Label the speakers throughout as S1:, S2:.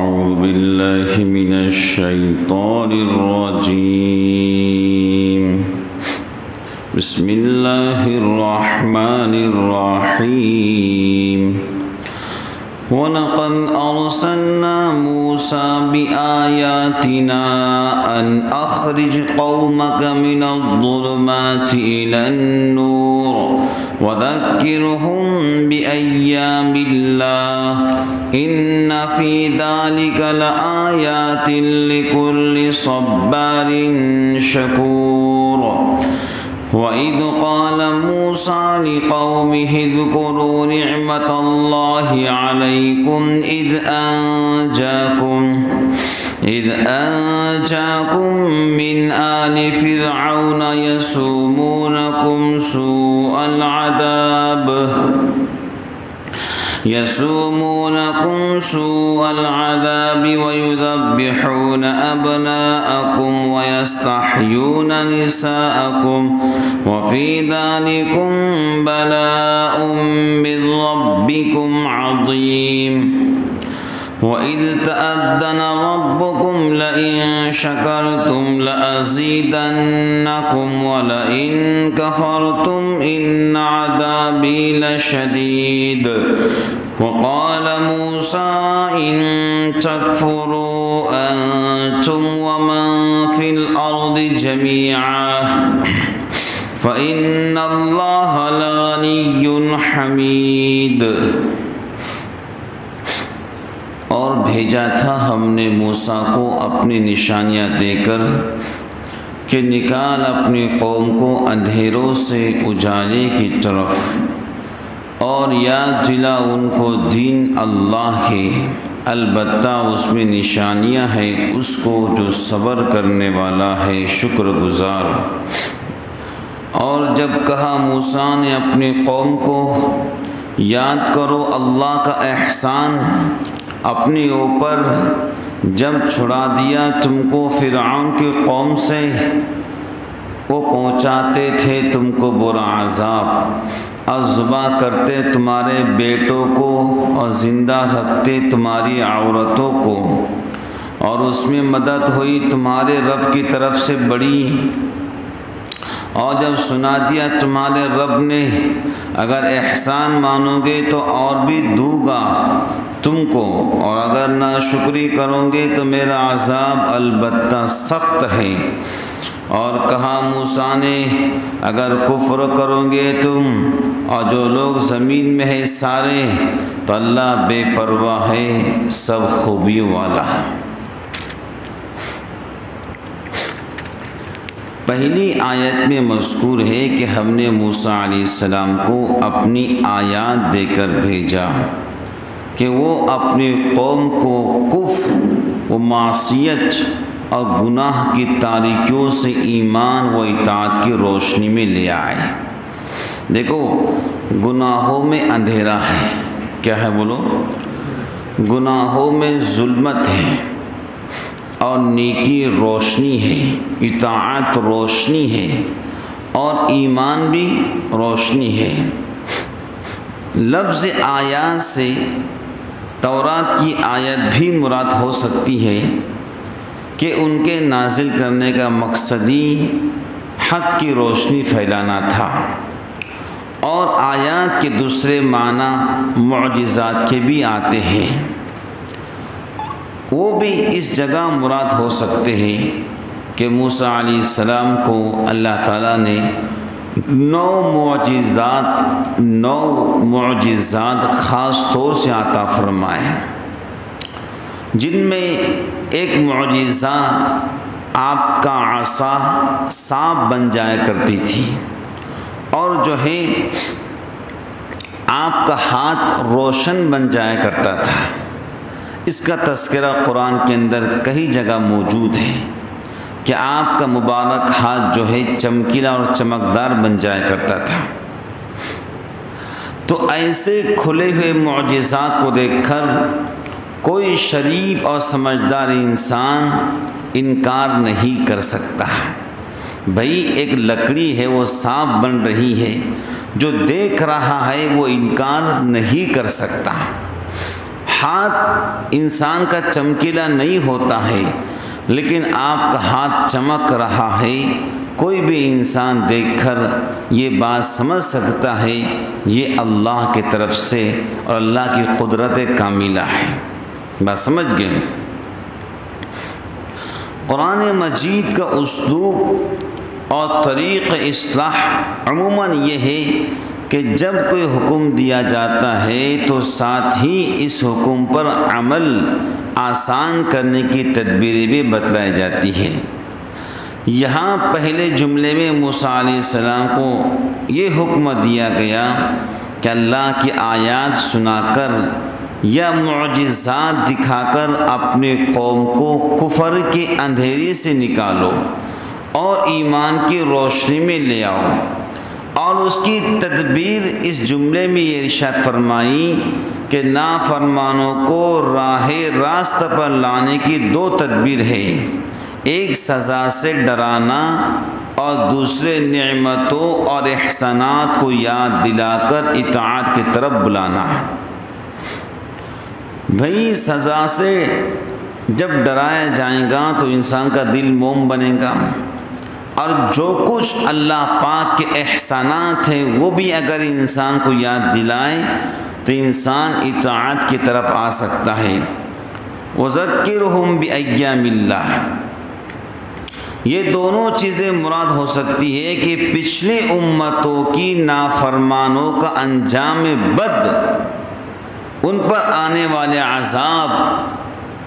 S1: أعوذ بالله من الشيطان الرجيم. بسم الله الرحمن الرحيم. ولقد أرسلنا موسى بآياتنا أن أخرج قومك من الظلمات إلى النور وذكرهم بأيام الله إن في ذلك لآيات لكل صبار شكور. وإذ قال موسى لقومه اذكروا نعمة الله عليكم إذ أنجاكم من آل فرعون يسومونكم سوء العذاب ويذبحون أبناءكم ويستحيون نساءكم وفي ذلكم بلاء من ربكم عظيم. وإذ تأذن ربكم لئن شكرتم لأزيدنكم ولئن كفرتم إن عذابي لشديد. وقال موسى إن تكفروا أنتم ومن في الأرض جميعا فإن الله لغني حميد. اور بھیجا تھا ہم نے موسیٰ کو اپنی نشانیاں دے کر کہ نکال اپنی قوم کو اندھیروں سے اجالے کی طرف اور یاد دلا ان کو دین اللہ کے، البتہ اس میں نشانیاں ہیں اس کو جو صبر کرنے والا ہے، شکر گزار. اور جب کہا موسیٰ نے اپنی قوم کو یاد کرو اللہ کا احسان اپنے اوپر جب چھڑا دیا تم کو فرعون کی قوم سے، وہ پہنچاتے تھے تم کو برا عذاب اور ذبح کرتے تمہارے بیٹوں کو اور زندہ رکھتے تمہاری عورتوں کو، اور اس میں مدد ہوئی تمہارے رب کی طرف سے بڑی. اور جب سنا دیا تمہارے رب نے اگر احسان مانو گے تو اور بھی دوں گا تم کو، اور اگر نہ شکری کرو گے تو میرا عذاب البتہ سخت ہے. اور کہا موسیٰ نے اگر کفر کرو گے تم اور جو لوگ زمین میں ہے سارے تو اللہ بے پرواہ ہے، سب خوبیوں والا. پہلی آیت میں مذکور ہے کہ ہم نے موسیٰ علیہ السلام کو اپنی آیات دے کر بھیجا کہ وہ اپنی قوم کو کفر و معصیت اور گناہ کی تاریکیوں سے ایمان و اطاعت کی روشنی میں لے آئے. دیکھو گناہوں میں اندھیرا ہے، کیا ہے بولو؟ گناہوں میں ظلمت ہے اور نیکی روشنی ہے، اطاعت روشنی ہے اور ایمان بھی روشنی ہے. لفظ آیات سے تورات کی آیت بھی مراد ہو سکتی ہے کہ ان کے نازل کرنے کا مقصد ہی حق کی روشنی پھیلانا تھا. اور آیات کے دوسرے معنی معجزات کے بھی آتے ہیں، وہ بھی اس جگہ مراد ہو سکتے ہیں کہ موسیٰ علیہ السلام کو اللہ تعالیٰ نے 9 معجزات خاص طور سے عطا فرمائے، جن میں ایک معجزہ آپ کا عصا سانپ بن جایا کرتی تھی، اور جو ہے آپ کا ہاتھ روشن بن جایا کرتا تھا. اس کا تذکرہ قرآن کے اندر کئی جگہ موجود ہے کہ آپ کا مبارک ہاتھ جو ہے چمکیلا اور چمکدار بن جایا کرتا تھا. تو ایسے کھلے ہوئے معجزات کو دیکھ کر کوئی شریف اور سمجھدار انسان انکار نہیں کر سکتا. بھئی ایک لکڑی ہے وہ سانپ بن رہی ہے، جو دیکھ رہا ہے وہ انکار نہیں کر سکتا. ہاتھ انسان کا چمکیلا نہیں ہوتا ہے، لیکن آپ کا ہاتھ چمک رہا ہے، کوئی بھی انسان دیکھ کر یہ بات سمجھ سکتا ہے یہ اللہ کی طرف سے اور اللہ کی قدرت کاملہ ہے۔ بات سمجھ گئے؟ قرآن مجید کا اسلوب اور طریق اصلاح عموماً یہ ہے کہ جب کوئی حکم دیا جاتا ہے تو ساتھ ہی اس حکم پر عمل آسان کرنے کی تدبیریں بھی بتلائی جاتی ہے۔ یہاں پہلے جملے میں موسیٰ علیہ السلام کو یہ حکم دیا گیا کہ اللہ کی آیات سنا کر یا معجزات دکھا کر اپنے قوم کو کفر کے اندھیرے سے نکالو اور ایمان کی روشنی میں لے آؤ، اور اس کی تدبیر اس جملے میں یہ ارشاد فرمائی کہ نافرمانوں کو راہ راست پر لانے کی دو تدبیر ہے، ایک سزا سے ڈرانا اور دوسرے نعمتوں اور احسانات کو یاد دلا کر اطاعت کی طرف بلانا۔ بھئی سزا سے جب ڈرایا جائے گا تو انسان کا دل موم بنے گا، اور جو کچھ اللہ پاک کے احسانات ہیں وہ بھی اگر انسان کو یاد دلائے تو انسان اطاعت کی طرف آ سکتا ہے۔ وَذَكِّرْهُمْ بِأَيَّامِ اللَّهِ، یہ دونوں چیزیں مراد ہو سکتی ہے کہ پچھلی امتوں کی نافرمانوں کا انجام بد، ان پر آنے والے عذاب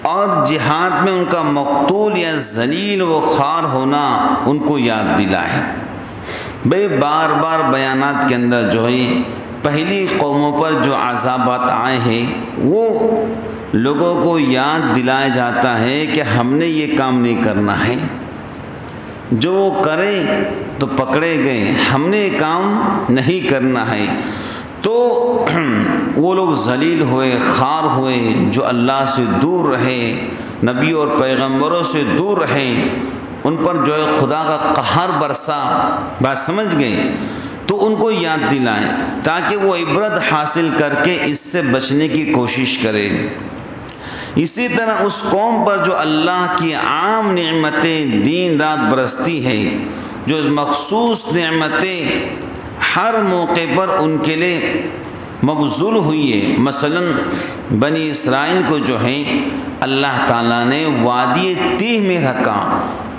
S1: اور جہاد میں ان کا مقتول یا ذلیل و خوار ہونا ان کو یاد دلائے۔ بھئی بار بار بیانات کے اندر جو ہے پہلی قوموں پر جو عذابات آئے ہیں وہ لوگوں کو یاد دلایا جاتا ہے کہ ہم نے یہ کام نہیں کرنا ہے، جو وہ کرے تو پکڑے گئے، ہم نے یہ کام نہیں کرنا ہے، تو وہ لوگ ذلیل ہوئے، خوار ہوئے، جو اللہ سے دور رہے، نبی اور پیغمبروں سے دور رہے، ان پر جو ہے خدا کا قہر برسا۔ بات سمجھ گئے؟ تو ان کو یاد دلائیں تاکہ وہ عبرت حاصل کر کے اس سے بچنے کی کوشش کرے۔ اسی طرح اس قوم پر جو اللہ کی عام نعمتیں دن رات برستی ہے، جو مخصوص نعمتیں ہر موقع پر ان کے لیے مبذول ہوئی ہے، مثلا بنی اسرائیل کو جو ہے اللہ تعالیٰ نے وادی تیہ میں رکھا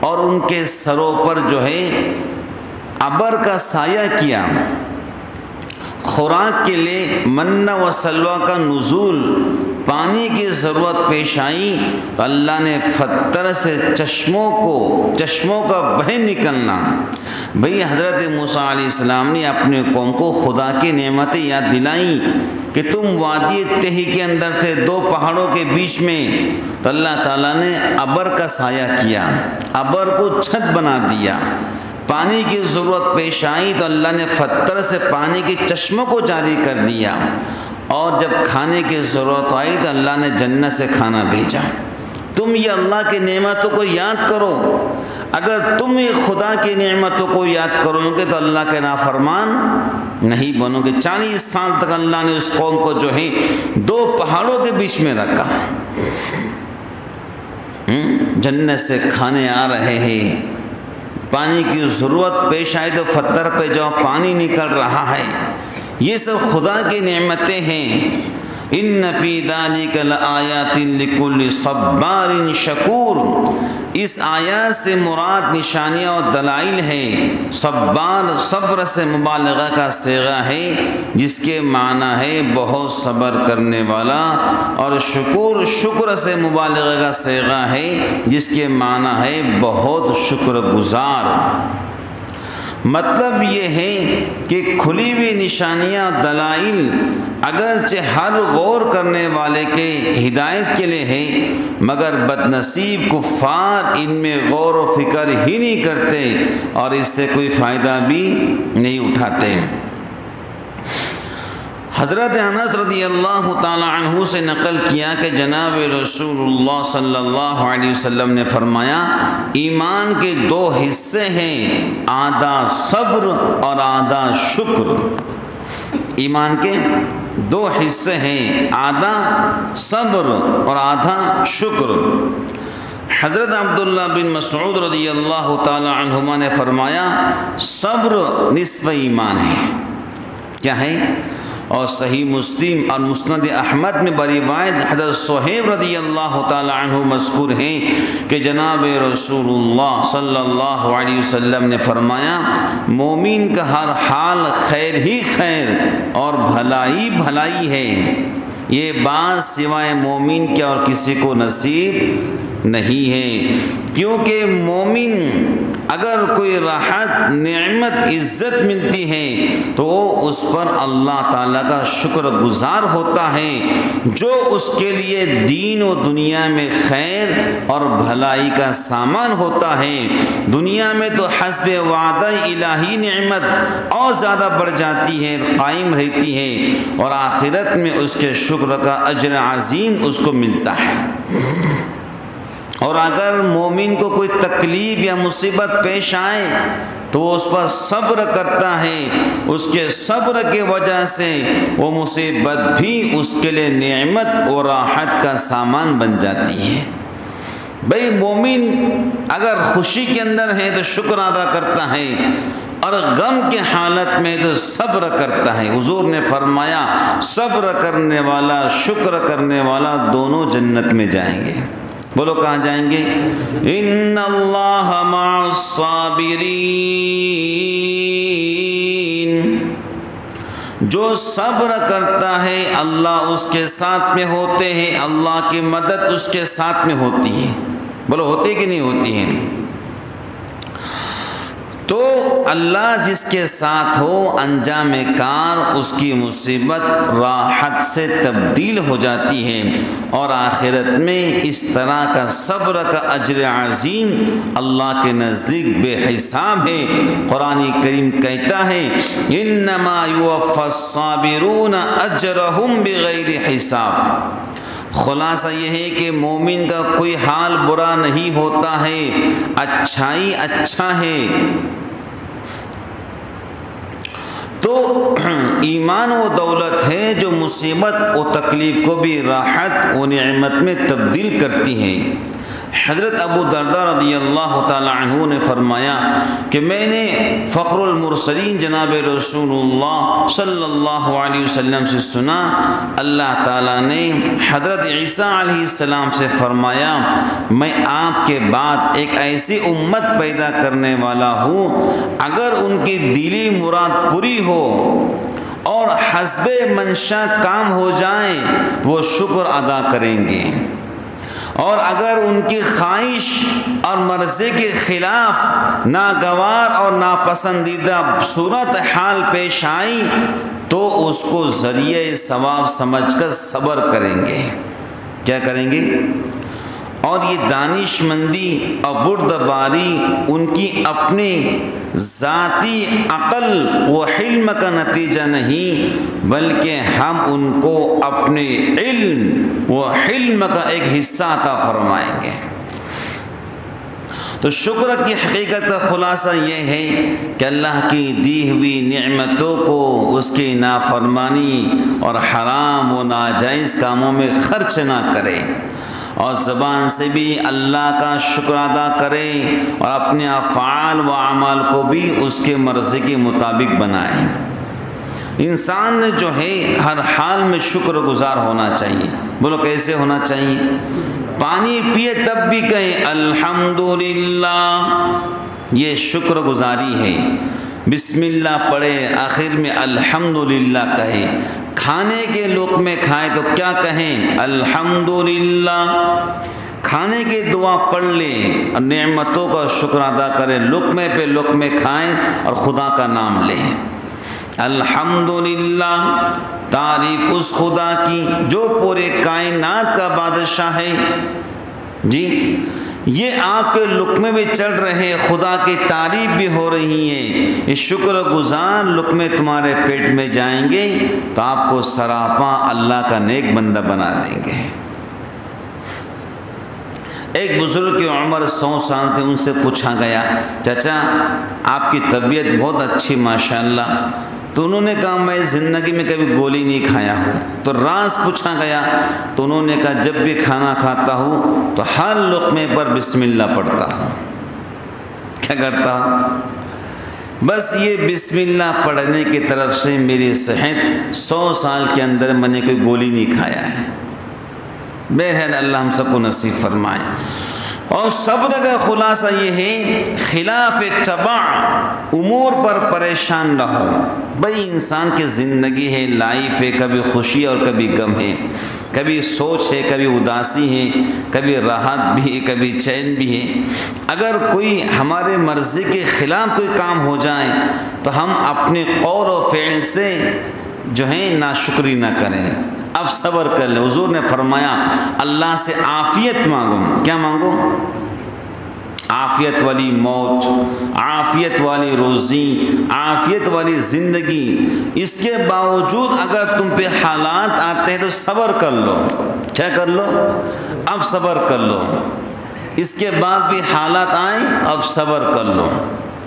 S1: اور ان کے سروں پر جو ہے ابر کا سایہ کیا، خوراک کے لیے منّ و سلویٰ کا نزول، پانی کی ضرورت پیش آئی تو اللہ نے پتھر سے چشموں کا بہہ نکلنا۔ بھئی حضرت موسیٰ علیہ السلام نے اپنے قوم کو خدا کی نعمتیں یاد دلائیں کہ تم وادی تہی کے اندر تھے، دو پہاڑوں کے بیچ میں، تو اللہ تعالیٰ نے ابر کا سایہ کیا، ابر کو چھت بنا دیا۔ پانی کی ضرورت پیش آئی تو اللہ نے پتھر سے پانی کے چشموں کو جاری کر دیا، اور جب کھانے کی ضرورت آئی تو اللہ نے جنت سے کھانا بھیجا۔ تم یہ اللہ کی نعمتوں کو یاد کرو، اگر تم یہ خدا کی نعمتوں کو یاد کرو گے تو اللہ کے نافرمان نہیں بنو گے۔ 40 سال تک اللہ نے اس قوم کو جو ہے دو پہاڑوں کے بیچ میں رکھا، جنت سے کھانے آ رہے ہیں، پانی کی ضرورت پیش آئی تو پتھر پہ جو پانی نکل رہا ہے، یہ سب خدا کی نعمتیں ہیں۔ ان فی ذلک لآیات لکل صبار شکور، اس آیات سے مراد نشانیاں اور دلائل ہیں۔ صبار صبر سے مبالغہ کا صیغہ ہے جس کے معنی ہے بہت صبر کرنے والا، اور شکور شکر سے مبالغہ کا صیغہ ہے جس کے معنی ہے بہت شکر گزار۔ مطلب یہ ہے کہ کھلی ہوئی نشانیاں دلائل اگرچہ ہر غور کرنے والے کے ہدایت کے لیے ہے، مگر بد نصیب کفار ان میں غور و فکر ہی نہیں کرتے اور اس سے کوئی فائدہ بھی نہیں اٹھاتے۔ حضرت انس رضی اللہ تعالی عنہ سے نقل کیا کہ جناب رسول اللہ صلی اللہ علیہ وسلم نے فرمایا، ایمان کے 2 حصے ہیں، آدھا صبر اور آدھا شکر۔ ایمان کے دو حصے ہیں، آدھا صبر اور آدھا شکر۔ حضرت عبداللہ بن مسعود رضی اللہ تعالی عنہما نے فرمایا صبر نصف ایمان ہے۔ کیا ہے؟ اور صحیح مسلم اور مسند احمد میں بروایت حضرت صہیب رضی اللہ تعالی عنہ مذکور ہیں کہ جناب رسول اللہ صلی اللہ علیہ وسلم نے فرمایا مومن کا ہر حال خیر ہی خیر اور بھلائی بھلائی ہے، یہ بات سوائے مومن کے اور کسی کو نصیب نہیں ہے، کیونکہ مومن اگر کوئی راحت نعمت عزت ملتی ہے تو وہ اس پر اللہ تعالیٰ کا شکر گزار ہوتا ہے، جو اس کے لیے دین و دنیا میں خیر اور بھلائی کا سامان ہوتا ہے۔ دنیا میں تو حسب وعدہ الہی نعمت اور زیادہ بڑھ جاتی ہے، قائم رہتی ہے، اور آخرت میں اس کے شکر کا اجر عظیم اس کو ملتا ہے۔ اور اگر مومن کو کوئی تکلیف یا مصیبت پیش آئے تو وہ اس پر صبر کرتا ہے، اس کے صبر کی وجہ سے وہ مصیبت بھی اس کے لیے نعمت اور راحت کا سامان بن جاتی ہے۔ بھئی مومن اگر خوشی کے اندر ہے تو شکر ادا کرتا ہے، اور غم کی حالت میں تو صبر کرتا ہے۔ حضور نے فرمایا صبر کرنے والا شکر کرنے والا دونوں جنت میں جائیں گے۔ بولو کہاں جائیں گے؟ ان اللہ مع الصابرین، جو صبر کرتا ہے اللہ اس کے ساتھ میں ہوتے ہیں، اللہ کی مدد اس کے ساتھ میں ہوتی ہے۔ بولو ہوتی کہ نہیں ہوتی ہے؟ تو اللہ جس کے ساتھ ہو انجام کار اس کی مصیبت راحت سے تبدیل ہو جاتی ہے، اور آخرت میں اس طرح کا صبر کا اجر عظیم اللہ کے نزدیک بے حساب ہے۔ قرآن کریم کہتا ہے انما یوفی الصابرون اجرہم بغیر حساب۔ خلاصہ یہ ہے کہ مومن کا کوئی حال برا نہیں ہوتا ہے، اچھائی اچھا ہے۔ تو ایمان وہ دولت ہے جو مصیبت و تکلیف کو بھی راحت و نعمت میں تبدیل کرتی ہے۔ حضرت ابو درداء رضی اللہ تعالی عنہ نے فرمایا کہ میں نے فخر المرسلین جناب رسول اللہ صلی اللہ علیہ وسلم سے سنا، اللہ تعالیٰ نے حضرت عیسیٰ علیہ السلام سے فرمایا میں آپ کے بعد ایک ایسی امت پیدا کرنے والا ہوں، اگر ان کی دلی مراد پوری ہو اور حسب منشا کام ہو جائیں وہ شکر ادا کریں گے، اور اگر ان کی خواہش اور مرضی کے خلاف ناگوار اور ناپسندیدہ صورت حال پیش آئی تو اس کو ذریعہ ثواب سمجھ کر صبر کریں گے۔ کیا کریں گے؟ اور یہ دانش مندی اور بردباری ان کی اپنی ذاتی عقل و حلم کا نتیجہ نہیں، بلکہ ہم ان کو اپنے علم و حلم کا ایک حصہ عطا فرمائیں گے۔ تو شکر کی حقیقت کا خلاصہ یہ ہے کہ اللہ کی دی ہوئی نعمتوں کو اس کی نافرمانی اور حرام و ناجائز کاموں میں خرچ نہ کرے، اور زبان سے بھی اللہ کا شکر ادا کرے، اور اپنے افعال و اعمال کو بھی اس کے مرضی کے مطابق بنائے۔ انسان نے جو ہے ہر حال میں شکر گزار ہونا چاہیے۔ بولو کیسے ہونا چاہیے؟ پانی پیے تب بھی کہیں الحمدللہ، یہ شکر گزاری ہے۔ بسم اللہ پڑھے آخر میں الحمدللہ کہے، کھانے کے لقمے کھائے تو کیا کہیں؟ الحمدللہ۔ کھانے کی دعا پڑھ لیں اور نعمتوں کا شکر ادا کریں، لقمے پہ لقمے کھائیں اور خدا کا نام لیں۔ الحمدللہ، تعریف اس خدا کی جو پورے کائنات کا بادشاہ ہے۔ جی یہ آپ کے لقمے بھی چڑھ رہے، خدا کی تعریف بھی ہو رہی ہے، یہ شکر گزار لقمے تمہارے پیٹ میں جائیں گے تو آپ کو سراپا اللہ کا نیک بندہ بنا دیں گے۔ ایک بزرگ کی عمر 100 سال تھی، ان سے پوچھا گیا چچا آپ کی طبیعت بہت اچھی ماشاءاللہ، تو انہوں نے کہا میں زندگی میں کبھی گولی نہیں کھایا ہوں۔ تو راز پوچھا گیا تو انہوں نے کہا جب بھی کھانا کھاتا ہوں تو ہر لقمے پر بسم اللہ پڑھتا ہوں۔ کیا کرتا ہوں؟ بس یہ بسم اللہ پڑھنے کی طرف سے میری صحت 100 سال کے اندر میں نے کوئی گولی نہیں کھایا ہے۔ بہرحال اللہ ہم سب کو نصیب فرمائے۔ اور صبر کا خلاصہ یہ ہے خلاف طبع امور پر پریشان نہ ہو۔ بھئی انسان کی زندگی ہے، لائف ہے، کبھی خوشی اور کبھی غم ہے، کبھی سوچ ہے، کبھی اداسی ہے، کبھی راحت بھی ہے، کبھی چین بھی ہے۔ اگر کوئی ہمارے مرضی کے خلاف کوئی کام ہو جائے تو ہم اپنے قول و فعل سے جو ہے ناشکری نہ کریں، اب صبر کر لیں۔ حضور نے فرمایا اللہ سے عافیت مانگو۔ کیا مانگو؟ عافیت والی موت، عافیت والی روزی، عافیت والی زندگی۔ اس کے باوجود اگر تم پہ حالات آتے ہیں تو صبر کر لو۔ کیا کر لو؟ اب صبر کر لو۔ اس کے بعد بھی حالات آئیں، اب صبر کر لو۔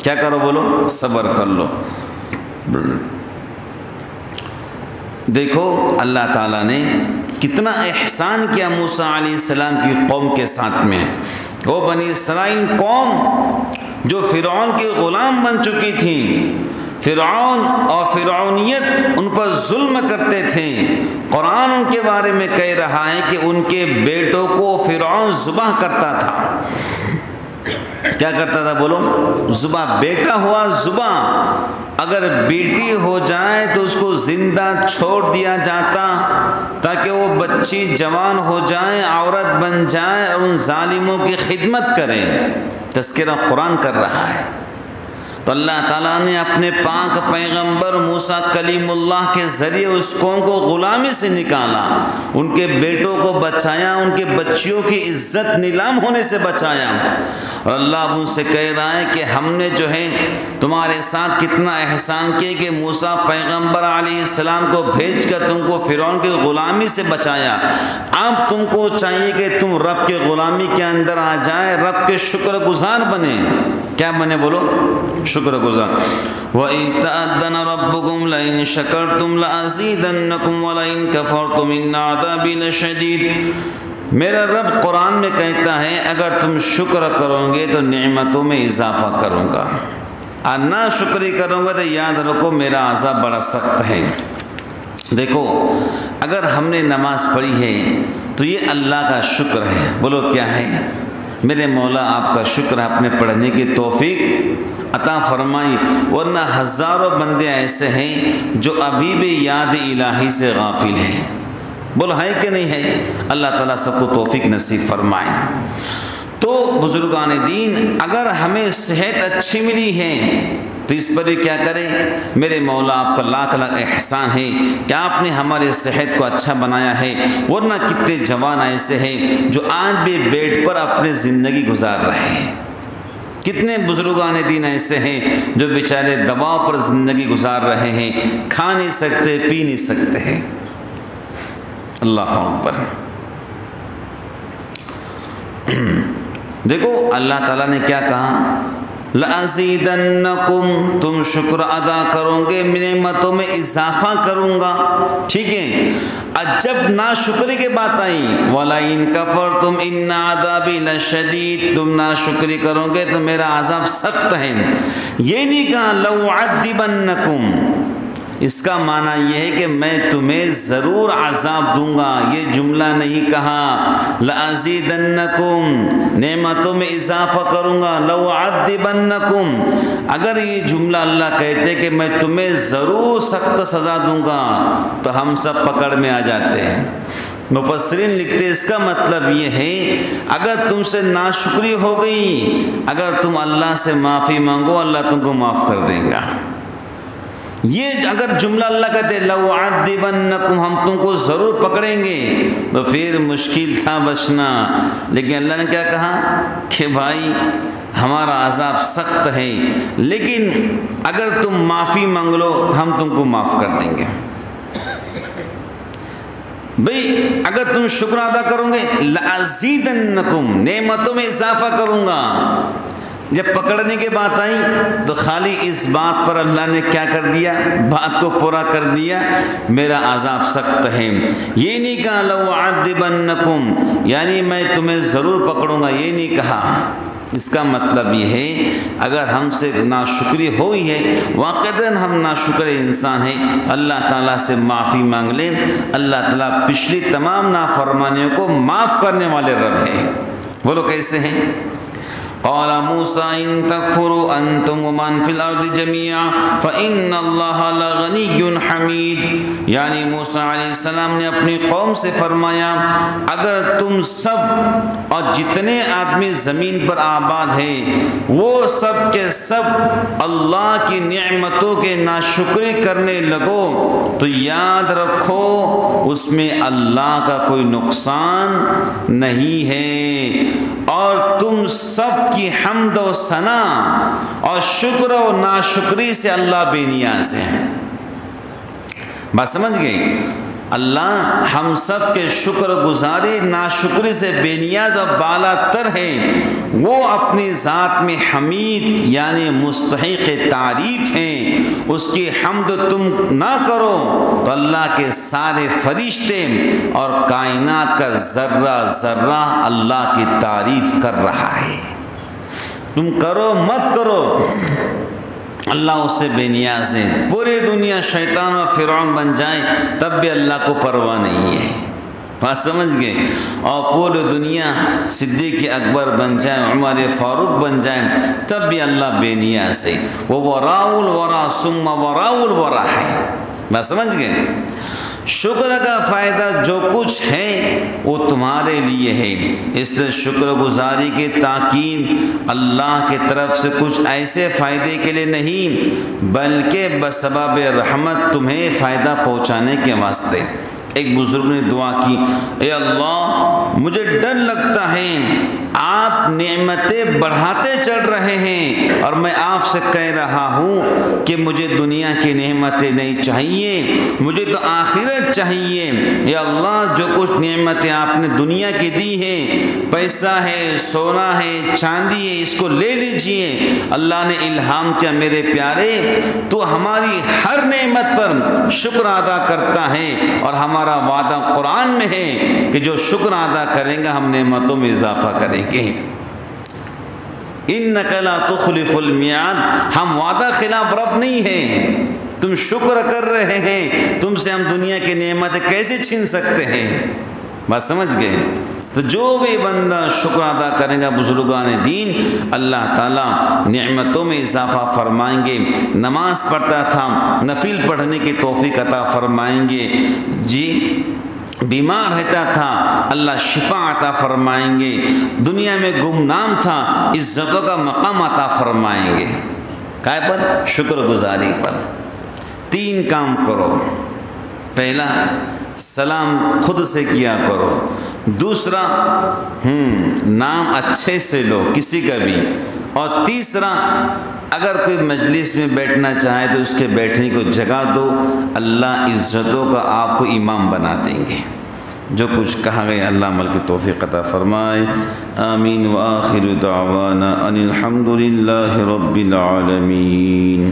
S1: کیا کرو بولو؟ صبر کر لو۔ دیکھو اللہ تعالیٰ نے کتنا احسان کیا موسیٰ علیہ السلام کی قوم کے ساتھ میں۔ وہ بنی اسرائیل قوم جو فرعون کی غلام بن چکی تھی، فرعون اور فرعونیت ان پر ظلم کرتے تھے۔ قرآن ان کے بارے میں کہہ رہا ہے کہ ان کے بیٹوں کو فرعون ذبح کرتا تھا۔ کیا کرتا تھا بولو؟ ذبح۔ بیٹا ہوا ذبح، اگر بیٹی ہو جائے تو اس کو زندہ چھوڑ دیا جاتا تاکہ وہ بچی جوان ہو جائے، عورت بن جائے اور ان ظالموں کی خدمت کرے۔ تذکرہ قرآن کر رہا ہے۔ تو اللہ تعالیٰ نے اپنے پاک پیغمبر موسیٰ کلیم اللہ کے ذریعے اس قوم کو غلامی سے نکالا، ان کے بیٹوں کو بچایا، ان کے بچیوں کی عزت نیلام ہونے سے بچایا۔ اور اللہ ان سے کہہ رہا ہے کہ ہم نے جو ہے تمہارے ساتھ کتنا احسان کیا کہ موسیٰ پیغمبر علیہ السلام کو بھیج کر تم کو فرعون کی غلامی سے بچایا۔ اب تم کو چاہیے کہ تم رب کے غلامی کے اندر آ جائے، رب کے شکر گزار بنے۔ کیا بنے بولو؟ شکر گزار۔ وَإِذْ تَأَذَّنَ رَبُّكُمْ لَئِن شَكَرْتُمْ لَأَزِيدَنَّكُمْ وَلَئِن كَفَرْتُمْ إِنَّ عَذَابِي لَشَدِيدٌ۔ میرا رب قرآن میں کہتا ہے اگر تم شکر کرو گے تو نعمتوں میں اضافہ کروں گا، اور نہ شکری کروں گا تو یاد رکھو میرا عذاب بڑا سخت ہے۔ دیکھو اگر ہم نے نماز پڑھی ہے تو یہ اللہ کا شکر ہے۔ بولو کیا ہے؟ میرے مولا آپ کا شکر ہے، اپنے پڑھنے کی توفیق عطا فرمائی، ورنہ ہزاروں بندے ایسے ہیں جو ابھی بھی یاد الہی سے غافل ہیں۔ بولو ہے کہ نہیں ہے؟ اللہ تعالیٰ سب کو توفیق نصیب فرمائے۔ تو بزرگان دین اگر ہمیں صحت اچھی ملی ہے تو اس پر بھی کیا کریں؟ میرے مولا آپ کا لاکھ لاکھ احسان ہے کہ آپ نے ہمارے صحت کو اچھا بنایا ہے، ورنہ کتنے جوان ایسے ہیں جو آج بھی بیڈ پر اپنی زندگی گزار رہے ہیں۔ کتنے بزرگان دین ایسے ہیں جو بیچارے دواؤں پر زندگی گزار رہے ہیں، کھا نہیں سکتے، پی نہیں سکتے ہیں۔ اللہ اکبر۔ دیکھو اللہ تعالیٰ نے کیا کہا؟ لَأَزِيدَنَّكُمْ، تم شکر ادا کرو گے نعمتوں میں اضافہ کروں گا۔ ٹھیک ہے، جب ناشکری کی بات آئی وَلَئِن كَفَرْتُمْ إِنَّ عَذَابِي لَشَدِيدٌ، تم ناشکری کرو گے تو میرا عذاب سخت ہے۔ یہ نہیں کہا لَأُعَذِّبَنَّكُمْ، اس کا معنی یہ ہے کہ میں تمہیں ضرور عذاب دوں گا، یہ جملہ نہیں کہا۔ لَأَزِيدَنَّكُمْ، نعمتوں میں اضافہ کروں گا، لَأُعَذِّبَنَّكُمْ، اگر یہ جملہ اللہ کہتے کہ میں تمہیں ضرور سخت سزا دوں گا تو ہم سب پکڑ میں آ جاتے ہیں۔ مفسرین لکھتے اس کا مطلب یہ ہے اگر تم سے ناشکری ہو گئی، اگر تم اللہ سے معافی مانگو اللہ تم کو معاف کر دے گا۔ یہ اگر جملہ اللہ کہتے لَأُعَذِّبَنَّكُمْ، ہم تم کو ضرور پکڑیں گے، تو پھر مشکل تھا بچنا۔ لیکن اللہ نے کیا کہا کہ بھائی ہمارا عذاب سخت ہے، لیکن اگر تم معافی مانگ لو ہم تم کو معاف کر دیں گے۔ بھئی اگر تم شکر ادا کرو گے لَأَزِيدَنَّكُمْ، نعمتوں میں اضافہ کروں گا۔ جب پکڑنے کی بات آئی تو خالی اس بات پر اللہ نے کیا کر دیا؟ بات کو پورا کر دیا، میرا عذاب سخت ہے۔ یہ نہیں کہا لَأُعَذِّبَنَّكُمْ، یعنی میں تمہیں ضرور پکڑوں گا، یہ نہیں کہا۔ اس کا مطلب یہ ہے اگر ہم سے ناشکری ہوئی ہے، واقعتاً ہم ناشکر انسان ہیں، اللہ تعالیٰ سے معافی مانگ لیں۔ اللہ تعالیٰ پچھلی تمام نافرمانیوں کو معاف کرنے والے رب ہیں۔ بولو کیسے ہیں؟ قال موسى إن تكفروا أنتم ومن في الأرض جميعا فإن الله لغني حميد، یعنی موسیٰ علیہ السلام نے اپنی قوم سے فرمایا اگر تم سب اور جتنے آدمی زمین پر آباد ہیں وہ سب کے سب اللہ کی نعمتوں کے ناشکری کرنے لگو تو یاد رکھو اس میں اللہ کا کوئی نقصان نہیں ہے، اور تم سب کی حمد و ثنا اور شکر و ناشکری سے اللہ بے نیاز ہے۔ بات سمجھ گئے؟ اللہ ہم سب کے شکر گزاری ناشکری سے بے نیاز اور بالا تر ہے۔ وہ اپنی ذات میں حمید یعنی مستحق تعریف ہیں، اس کی حمد تم نہ کرو تو اللہ کے سارے فرشتے اور کائنات کا ذرہ ذرہ اللہ کی تعریف کر رہا ہے۔ تم کرو مت کرو، اللہ اس سے بے نیاز ہے۔ پوری دنیا شیطان اور فرعون بن جائے تب بھی اللہ کو پرواہ نہیں ہے۔ بات سمجھ گئے؟ اور پوری دنیا صدیق اکبر بن جائے، عمر فاروق بن جائیں تب بھی اللہ بے نیاز ہے۔ وہ وراء الورا ثم وراء الورا ہے۔ بات سمجھ گئے؟ شکر کا فائدہ جو کچھ ہے وہ تمہارے لیے ہے، اس لیے شکر گزاری کی تاکید اللہ کی طرف سے کچھ ایسے فائدے کے لیے نہیں بلکہ بسبب رحمت تمہیں فائدہ پہنچانے کے واسطے۔ ایک بزرگ نے دعا کی، اے اللہ مجھے ڈر لگتا ہے آپ نعمتیں بڑھاتے چل رہے ہیں اور میں آپ سے کہہ رہا ہوں کہ مجھے دنیا کی نعمتیں نہیں چاہیے، مجھے تو آخرت چاہیے۔ اے اللہ جو کچھ نعمتیں آپ نے دنیا کی دی ہیں، پیسہ ہے، سونا ہے، چاندی ہے، اس کو لے لیجئے۔ اللہ نے الہام کیا میرے پیارے تو ہماری ہر نعمت پر شکر ادا کرتا ہے، اور ہمارا وعدہ قرآن میں ہے کہ جو شکر ادا کریں گا ہم نعمتوں میں اضافہ کریں گے۔ انک لا تخلف المیعاد، ہم وعدہ خلاف رب نہیں ہیں۔ تم شکر کر رہے ہیں، تم سے ہم دنیا کی نعمتیں کیسے چھین سکتے ہیں؟ بات سمجھ گئے؟ تو جو بھی بندہ شکر ادا کرے گا بزرگان دین، اللہ تعالیٰ نعمتوں میں اضافہ فرمائیں گے۔ نماز پڑھتا تھا، نفل پڑھنے کی توفیق عطا فرمائیں گے، جی بیمار رہتا تھا اللہ شفا عطا فرمائیں گے، دنیا میں گمنام تھا عزتوں کا مقام عطا فرمائیں گے۔ کائے پر؟ شکر گزاری پر۔ 3 کام کرو۔ پہلا سلام خود سے کیا کرو، دوسرا نام اچھے سے لو کسی کا بھی، اور تیسرا اگر کوئی مجلس میں بیٹھنا چاہے تو اس کے بیٹھنے کو جگہ دو، اللہ عزتوں کا آپ کو امام بنا دیں گے۔ جو کچھ کہا گیا اللہ عمل کی توفیق عطا فرمائے، آمین۔ وآخر دعوانا ان الحمد للہ رب العالمین۔